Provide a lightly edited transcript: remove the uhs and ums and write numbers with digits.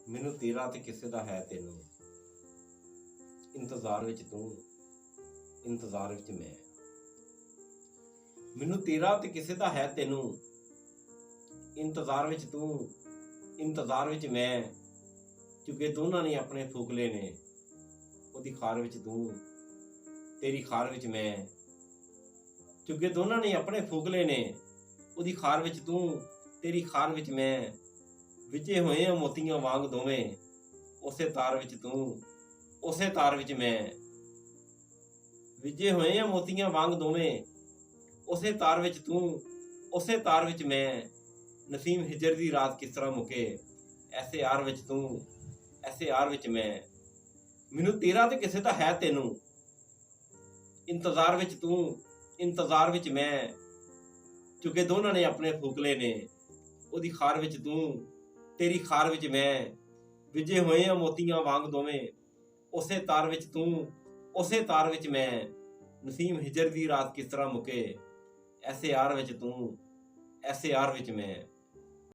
ਮੈਨੂੰ ਤੇਰਾ ਤੇ ਕਿਸੇ ਦਾ ਹੈ ਤੈਨੂੰ, ਇੰਤਜ਼ਾਰ ਵਿੱਚ ਤੂੰ, ਇੰਤਜ਼ਾਰ ਵਿੱਚ ਮੈਂ। ਮੈਨੂੰ ਤੇਰਾ ਤੇ ਕਿਸੇ ਦਾ ਹੈ ਤੈਨੂੰ, ਇੰਤਜ਼ਾਰ ਵਿੱਚ ਤੂੰ, ਇੰਤਜ਼ਾਰ ਵਿੱਚ ਮੈਂ। ਚੁੱਕੇ ਦੋਨਾਂ ਨੇ ਆਪਣੇ ਫੋਕਲੇ ਨੇ, ਉਹਦੀ ਖਾਰ ਵਿੱਚ ਤੂੰ, ਤੇਰੀ ਖਾਰ ਵਿੱਚ ਮੈਂ। ਚੁੱਕੇ ਦੋਨਾਂ ਨੇ ਆਪਣੇ ਫੋਕਲੇ ਨੇ, ਉਹਦੀ ਖਾਰ ਵਿੱਚ ਤੂੰ, ਤੇਰੀ ਖਾਰ ਵਿੱਚ ਮੈਂ। ਵਿਚੇ ਹੋਏ ਆ ਮੋਤੀਆਂ ਵਾਂਗ ਦੋਵੇਂ, ਉਸੇ ਤਾਰ ਵਿੱਚ ਤੂੰ, ਉਸੇ ਤਾਰ ਵਿੱਚ ਮੈਂ। ਵਿਜੇ ਹੋਏ ਆ ਮੋਤੀਆਂ ਵਾਂਗ ਦੋਵੇਂ, ਉਸੇ ਤਾਰ ਵਿੱਚ ਤੂੰ, ਉਸੇ ਤਾਰ ਵਿੱਚ ਮੈਂ। ਨਸੀਮ ਹਿਜਰ ਦੀ ਰਾਤ ਕਿਸ ਤਰ੍ਹਾਂ ਮੁੱਕੇ, ਐਸੇ ਯਾਰ ਵਿੱਚ ਤੂੰ, ਐਸੇ ਯਾਰ ਵਿੱਚ ਮੈਂ। ਮੈਨੂੰ ਤੇਰਾ ਤੇ ਕਿਸੇ ਦਾ ਹੈ ਤੈਨੂੰ, ਇੰਤਜ਼ਾਰ ਵਿੱਚ ਤੂੰ, ਇੰਤਜ਼ਾਰ ਵਿੱਚ ਮੈਂ। ਚੁੱਕੇ ਦੋਨਾਂ ਨੇ ਆਪਣੇ ਫੋਕਲੇ ਨੇ, ਉਹਦੀ ਖਾਰ ਵਿੱਚ ਤੂੰ, ਤੇਰੀ ਖਾਰ ਵਿੱਚ ਮੈਂ। ਵਿਜੇ ਹੋਏ ਆ ਮੋਤੀਆਂ ਵਾਂਗ ਦੋਵੇਂ, ਉਸੇ ਤਾਰ ਵਿੱਚ ਤੂੰ, ਉਸੇ ਤਾਰ ਵਿੱਚ ਮੈਂ। ਨਸੀਮ ਹਿਜਰ ਦੀ ਰਾਤ ਕਿਸ ਤਰ੍ਹਾਂ ਮੁੱਕੇ, ਐਸੇ ਯਾਰ ਵਿੱਚ ਤੂੰ, ਐਸੇ ਯਾਰ ਵਿੱਚ ਮੈਂ।